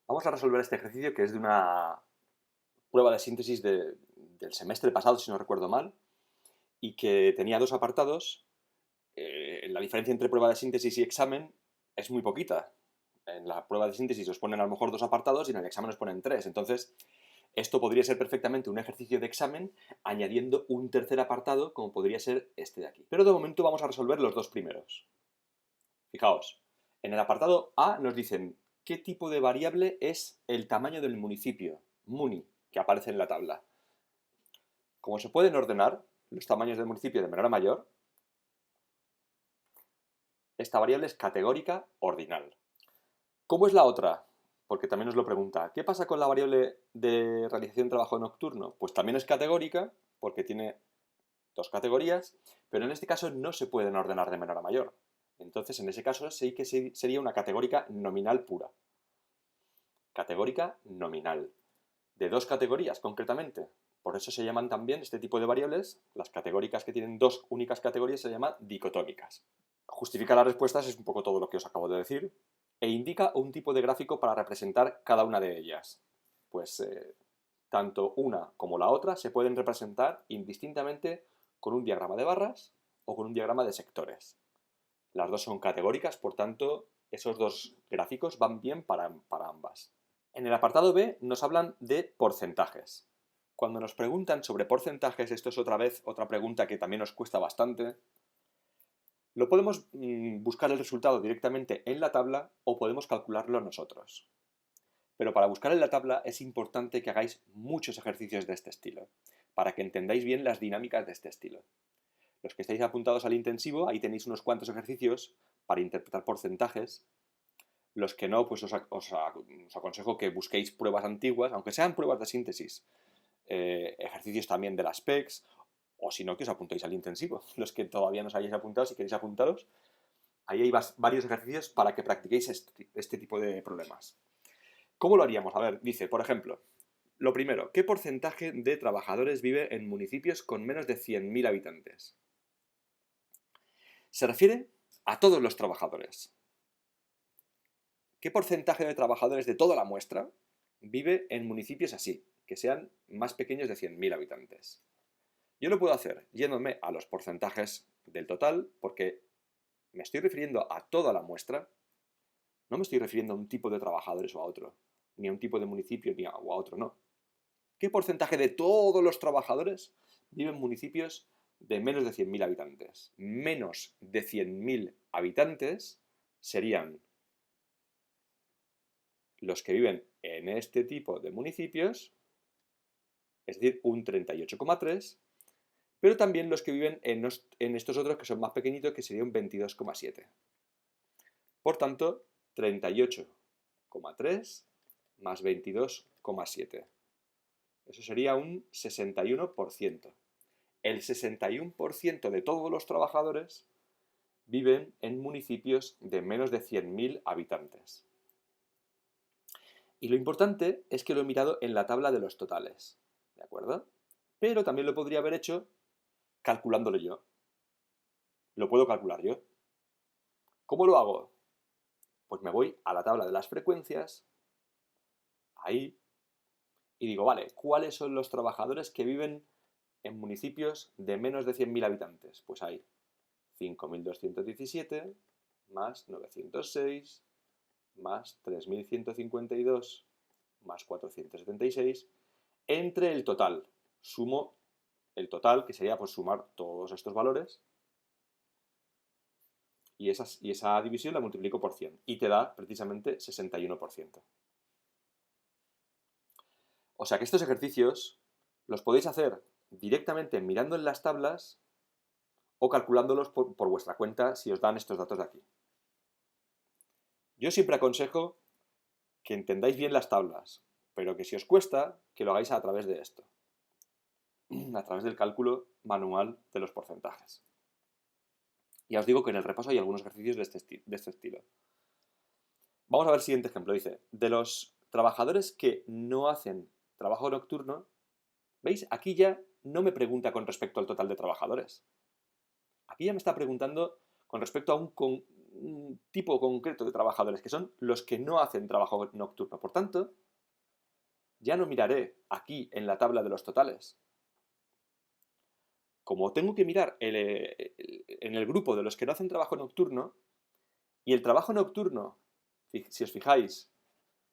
Vamos a resolver este ejercicio que es de una prueba de síntesis del semestre pasado, si no recuerdo mal, y que tenía dos apartados. La diferencia entre prueba de síntesis y examen es muy poquita. En la prueba de síntesis os ponen a lo mejor dos apartados y en el examen os ponen tres. Entonces, esto podría ser perfectamente un ejercicio de examen añadiendo un tercer apartado, como podría ser este de aquí. Pero de momento vamos a resolver los dos primeros. Fijaos, en el apartado A nos dicen qué tipo de variable es el tamaño del municipio, MUNI, que aparece en la tabla. Como se pueden ordenar los tamaños del municipio de menor a mayor, esta variable es categórica ordinal. ¿Cómo es la otra? Porque también nos lo pregunta. ¿Qué pasa con la variable de realización de trabajo nocturno? Pues también es categórica, porque tiene dos categorías, pero en este caso no se pueden ordenar de menor a mayor. Entonces, en ese caso sí que sería una categórica nominal pura. Categórica nominal. De dos categorías, concretamente. Por eso se llaman también este tipo de variables, las categóricas que tienen dos únicas categorías se llaman dicotómicas. Justifica las respuestas es un poco todo lo que os acabo de decir, e indica un tipo de gráfico para representar cada una de ellas. Pues tanto una como la otra se pueden representar indistintamente con un diagrama de barras o con un diagrama de sectores. Las dos son categóricas, por tanto, esos dos gráficos van bien para ambas. En el apartado B nos hablan de porcentajes. Cuando nos preguntan sobre porcentajes, esto es otra vez otra pregunta que también nos cuesta bastante. Lo podemos buscar el resultado directamente en la tabla o podemos calcularlo nosotros. Pero para buscar en la tabla es importante que hagáis muchos ejercicios de este estilo, para que entendáis bien las dinámicas de este estilo. Los que estáis apuntados al intensivo, ahí tenéis unos cuantos ejercicios para interpretar porcentajes. Los que no, pues os aconsejo que busquéis pruebas antiguas, aunque sean pruebas de síntesis, ejercicios también de las PECs, o si no, que os apuntéis al intensivo. Los que todavía no os hayáis apuntado, si queréis apuntaros, ahí hay varios ejercicios para que practiquéis este tipo de problemas. ¿Cómo lo haríamos? A ver, dice, por ejemplo, lo primero, ¿qué porcentaje de trabajadores vive en municipios con menos de 100.000 habitantes? Se refiere a todos los trabajadores. ¿Qué porcentaje de trabajadores de toda la muestra vive en municipios así, que sean más pequeños de 100.000 habitantes? Yo lo puedo hacer yéndome a los porcentajes del total, porque me estoy refiriendo a toda la muestra, no me estoy refiriendo a un tipo de trabajadores o a otro, ni a un tipo de municipio ni a otro, no. ¿Qué porcentaje de todos los trabajadores viven en municipios de menos de 100.000 habitantes? Menos de 100.000 habitantes serían los que viven en este tipo de municipios, es decir, un 38,3, pero también los que viven en estos otros que son más pequeñitos, que sería un 22,7. Por tanto, 38,3 más 22,7. Eso sería un 61%. El 61% de todos los trabajadores viven en municipios de menos de 100.000 habitantes. Y lo importante es que lo he mirado en la tabla de los totales, ¿de acuerdo? Pero también lo podría haber hecho calculándolo yo. Lo puedo calcular yo. ¿Cómo lo hago? Pues me voy a la tabla de las frecuencias, ahí, y digo, vale, ¿cuáles son los trabajadores que viven en municipios de menos de 100.000 habitantes? Pues hay 5.217 más 906 más 3.152 más 476 entre el total. Sumo el total, que sería pues sumar todos estos valores, y esa división la multiplico por 100 y te da precisamente 61%. O sea que estos ejercicios los podéis hacer directamente mirando en las tablas o calculándolos por vuestra cuenta si os dan estos datos de aquí. Yo siempre aconsejo que entendáis bien las tablas, pero que si os cuesta, que lo hagáis a través de esto, a través del cálculo manual de los porcentajes. Ya os digo que en el repaso hay algunos ejercicios de este estilo. Vamos a ver el siguiente ejemplo. Dice, de los trabajadores que no hacen trabajo nocturno, ¿veis? Aquí ya no me pregunta con respecto al total de trabajadores. Aquí ya me está preguntando con respecto a un un tipo concreto de trabajadores, que son los que no hacen trabajo nocturno. Por tanto, ya no miraré aquí en la tabla de los totales. Como tengo que mirar en el grupo de los que no hacen trabajo nocturno, y el trabajo nocturno, si os fijáis,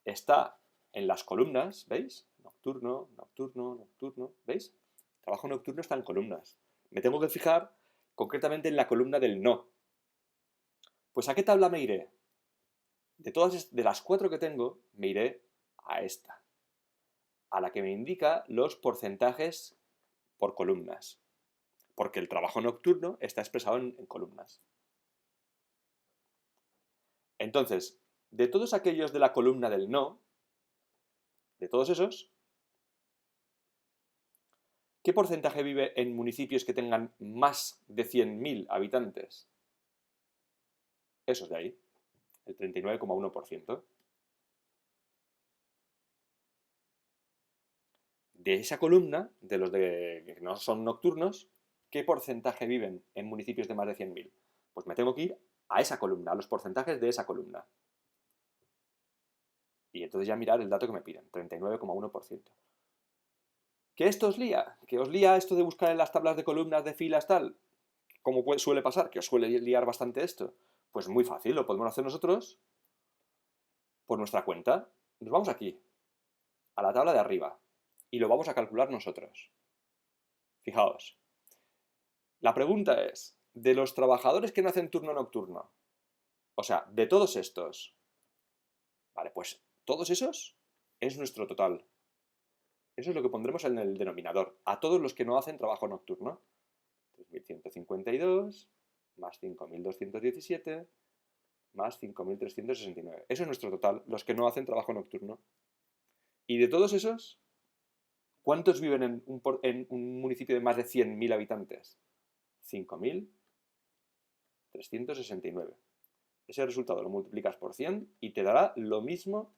está en las columnas, ¿veis? Nocturno, nocturno, nocturno, ¿veis? El trabajo nocturno está en columnas. Me tengo que fijar concretamente en la columna del no. Pues ¿a qué tabla me iré? De las 4 que tengo, me iré a esta, a la que me indica los porcentajes por columnas, porque el trabajo nocturno está expresado en columnas. Entonces, de todos aquellos de la columna del no, de todos esos, ¿qué porcentaje vive en municipios que tengan más de 100.000 habitantes? Esos de ahí, el 39,1%. De esa columna, de los que no son nocturnos, ¿qué porcentaje viven en municipios de más de 100.000? Pues me tengo que ir a esa columna, a los porcentajes de esa columna. Y entonces ya mirar el dato que me piden, 39,1%. ¿Que esto os lía? ¿Que os lía esto de buscar en las tablas de columnas, de filas, tal? ¿Cómo suele pasar? ¿Que os suele liar bastante esto? Pues muy fácil, lo podemos hacer nosotros por nuestra cuenta. Nos vamos aquí, a la tabla de arriba, y lo vamos a calcular nosotros. Fijaos. La pregunta es, de los trabajadores que no hacen turno nocturno, o sea, de todos estos, vale, pues todos esos es nuestro total. Eso es lo que pondremos en el denominador, a todos los que no hacen trabajo nocturno. 3.152 más 5.217 más 5.369. Eso es nuestro total, los que no hacen trabajo nocturno. Y de todos esos, ¿cuántos viven en un municipio de más de 100.000 habitantes? 5.369. Ese resultado lo multiplicas por 100 y te dará lo mismo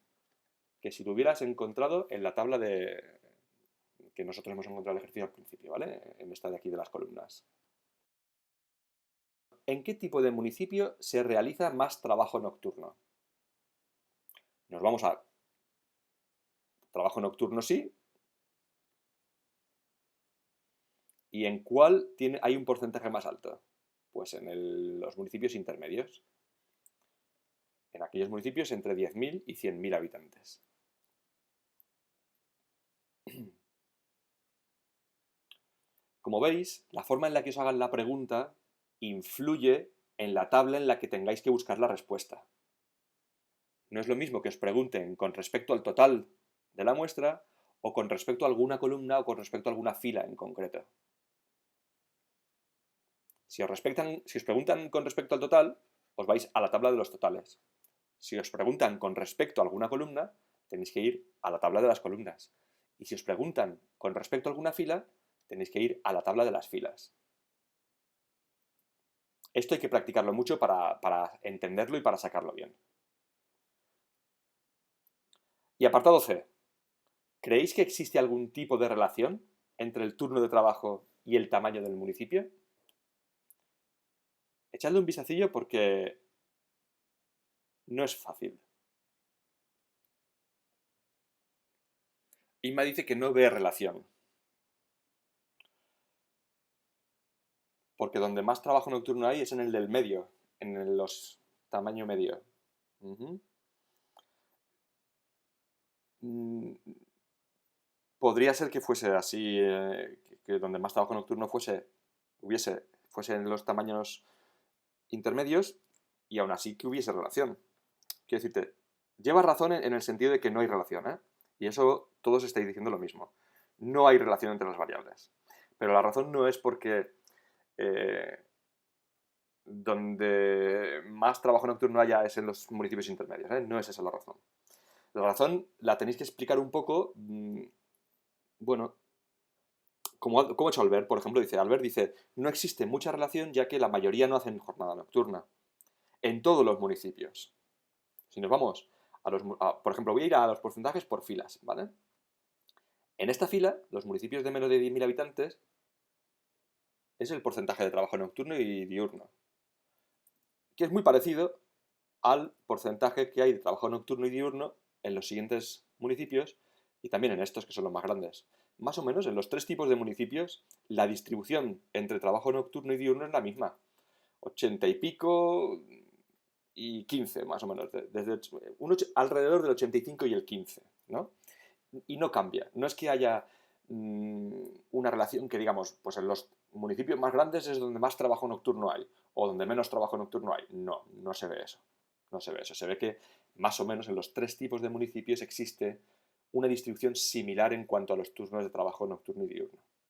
que si lo hubieras encontrado en la tabla que nosotros hemos encontrado el ejercicio al principio, ¿vale? En esta de aquí de las columnas. ¿En qué tipo de municipio se realiza más trabajo nocturno? Nos vamos a trabajo nocturno sí. ¿Y en cuál hay un porcentaje más alto? Pues en los municipios intermedios. En aquellos municipios entre 10.000 y 100.000 habitantes. Como veis, la forma en la que os hagan la pregunta influye en la tabla en la que tengáis que buscar la respuesta. No es lo mismo que os pregunten con respecto al total de la muestra o con respecto a alguna columna o con respecto a alguna fila en concreto. Si os preguntan con respecto al total, os vais a la tabla de los totales. Si os preguntan con respecto a alguna columna, tenéis que ir a la tabla de las columnas. Y si os preguntan con respecto a alguna fila, tenéis que ir a la tabla de las filas. Esto hay que practicarlo mucho para entenderlo y para sacarlo bien. Y apartado C. ¿Creéis que existe algún tipo de relación entre el turno de trabajo y el tamaño del municipio? Echadle un vistacillo porque no es fácil. Inma dice que no ve relación. Porque donde más trabajo nocturno hay es en el del medio, en los tamaño medio. Podría ser que fuese así, que donde más trabajo nocturno fuese en los tamaños intermedios y aún así que hubiese relación. Quiero decirte, llevas razón en el sentido de que no hay relación, ¿eh? Y eso todos estáis diciendo lo mismo. No hay relación entre las variables. Pero la razón no es porque donde más trabajo nocturno haya es en los municipios intermedios, ¿eh? No es esa la razón. La razón la tenéis que explicar un poco, bueno, como ha hecho Albert, por ejemplo, Albert dice, no existe mucha relación ya que la mayoría no hacen jornada nocturna. En todos los municipios. Si nos vamos por ejemplo, voy a ir a los porcentajes por filas, ¿vale? En esta fila, los municipios de menos de 10.000 habitantes es el porcentaje de trabajo nocturno y diurno. que es muy parecido al porcentaje que hay de trabajo nocturno y diurno en los siguientes municipios y también en estos que son los más grandes. Más o menos en los tres tipos de municipios la distribución entre trabajo nocturno y diurno es la misma. 80 y pico y 15 más o menos, desde alrededor del 85 y el 15, ¿no? Y no cambia, no es que haya una relación que digamos, pues en los municipios más grandes es donde más trabajo nocturno hay o donde menos trabajo nocturno hay. No, no se ve eso. No se ve eso. Se ve que más o menos en los tres tipos de municipios existe una distribución similar en cuanto a los turnos de trabajo nocturno y diurno.